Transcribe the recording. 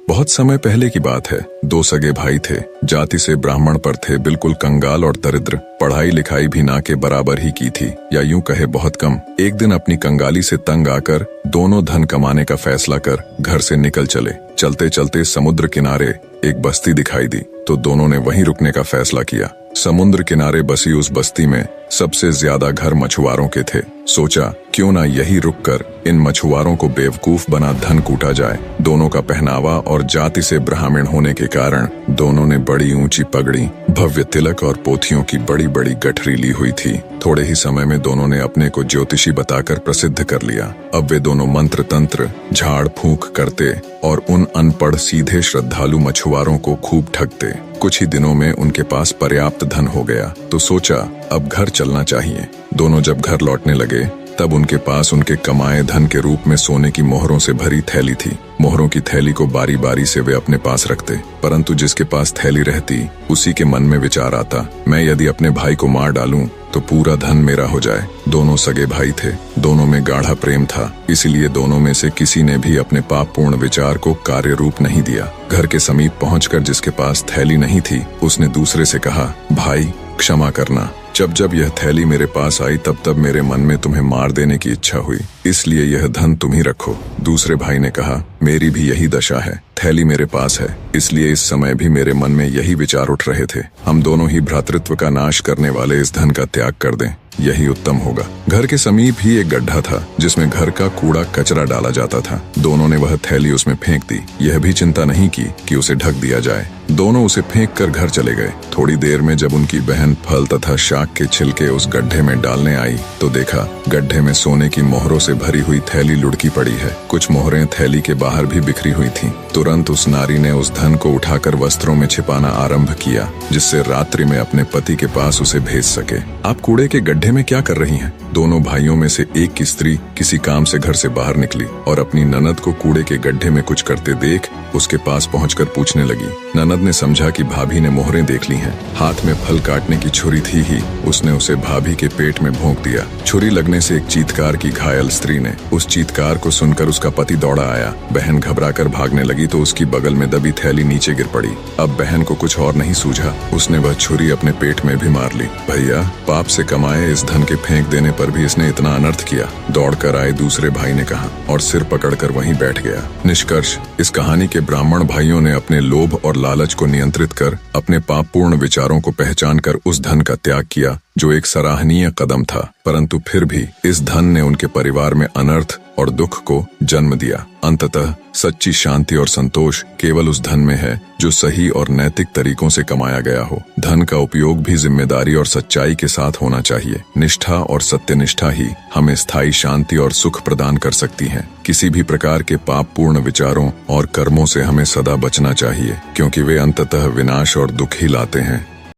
बहुत समय पहले की बात है। दो सगे भाई थे, जाति से ब्राह्मण पर थे, बिल्कुल कंगाल और दरिद्र, पढ़ाई लिखाई भी ना के बराबर ही की थी, या यूं कहे बहुत कम। एक दिन अपनी कंगाली से तंग आकर दोनों धन कमाने का फैसला कर घर से निकल चले। चलते चलते समुद्र किनारे एक बस्ती दिखाई दी तो दोनों ने वहीं रुकने का फैसला किया। समुद्र किनारे बसी उस बस्ती में सबसे ज्यादा घर मछुआरों के थे। सोचा क्यों ना यही रुककर इन मछुआरों को बेवकूफ बना धन कूटा जाए। दोनों का पहनावा और जाति से ब्राह्मण होने के कारण दोनों ने बड़ी ऊंची पगड़ी, भव्य तिलक और पोथियों की बड़ी बड़ी गठरी ली हुई थी। थोड़े ही समय में दोनों ने अपने को ज्योतिषी बताकर प्रसिद्ध कर लिया। अब वे दोनों मंत्र तंत्र झाड़ फूंक करते और उन अनपढ़ सीधे श्रद्धालु मछुआरों को खूब ठगते। कुछ ही दिनों में उनके पास पर्याप्त धन हो गया तो सोचा अब घर चलना चाहिए। दोनों जब घर लौटने लगे तब उनके पास उनके कमाए धन के रूप में सोने की मोहरों से भरी थैली थी। मोहरों की थैली को बारी बारी से वे अपने पास रखते, परंतु जिसके पास थैली रहती उसी के मन में विचार आता, मैं यदि अपने भाई को मार डालूं तो पूरा धन मेरा हो जाए। दोनों सगे भाई थे, दोनों में गाढ़ा प्रेम था, इसलिए दोनों में से किसी ने भी अपने पापपूर्ण विचार को कार्य रूप नहीं दिया। घर के समीप पहुंचकर जिसके पास थैली नहीं थी उसने दूसरे से कहा, भाई क्षमा करना, जब जब यह थैली मेरे पास आई तब तब मेरे मन में तुम्हें मार देने की इच्छा हुई, इसलिए यह धन तुम ही रखो। दूसरे भाई ने कहा, मेरी भी यही दशा है, थैली मेरे पास है, इसलिए इस समय भी मेरे मन में यही विचार उठ रहे थे। हम दोनों ही भ्रातृत्व का नाश करने वाले इस धन का त्याग कर दें, यही उत्तम होगा। घर के समीप ही एक गड्ढा था जिसमें घर का कूड़ा कचरा डाला जाता था। दोनों ने वह थैली उसमें फेंक दी। यह भी चिंता नहीं की कि उसे ढक दिया जाए। दोनों उसे फेंक कर घर चले गए। थोड़ी देर में जब उनकी बहन फल तथा शाक के छिलके उस गड्ढे में डालने आई तो देखा गड्ढे में सोने की मोहरों से भरी हुई थैली लुढ़की पड़ी है। कुछ मोहरें थैली के बाहर भी बिखरी हुई थीं। तुरंत उस नारी ने उस धन को उठाकर वस्त्रों में छिपाना आरंभ किया, जिससे रात्रि में अपने पति के पास उसे भेज सके। आप कूड़े के गड्ढे में क्या कर रही हैं? दोनों भाइयों में से एक की स्त्री किसी काम से घर से बाहर निकली और अपनी ननद को कूड़े के गड्ढे में कुछ करते देख उसके पास पहुंचकर पूछने लगी। ननद ने समझा कि भाभी ने मोहरें देख ली हैं। हाथ में फल काटने की छुरी थी ही उसने उसे भाभी के पेट में भोंक दिया। छुरी लगने से एक चीत्कार की घायल स्त्री ने। उस चीत्कार को सुनकर उसका पति दौड़ा आया। बहन घबराकर भागने लगी तो उसकी बगल में दबी थैली नीचे गिर पड़ी। अब बहन को कुछ और नहीं सूझा, उसने वह छुरी अपने पेट में भी मार ली। भैया, पाप से कमाए इस धन के फेंक देने पर भी इसने इतना अनर्थ किया, दौड़कर आए दूसरे भाई ने कहा और सिर पकड़कर वहीं बैठ गया। निष्कर्ष, इस कहानी के ब्राह्मण भाइयों ने अपने लोभ और लालच को नियंत्रित कर अपने पापपूर्ण विचारों को पहचान कर उस धन का त्याग किया, जो एक सराहनीय कदम था। परंतु फिर भी इस धन ने उनके परिवार में अनर्थ और दुख को जन्म दिया। अंततः सच्ची शांति और संतोष केवल उस धन में है जो सही और नैतिक तरीकों से कमाया गया हो। धन का उपयोग भी जिम्मेदारी और सच्चाई के साथ होना चाहिए। निष्ठा और सत्यनिष्ठा ही हमें स्थायी शांति और सुख प्रदान कर सकती है। किसी भी प्रकार के पापपूर्ण विचारों और कर्मों से हमें सदा बचना चाहिए, क्योंकि वे अंततः विनाश और दुख ही लाते हैं।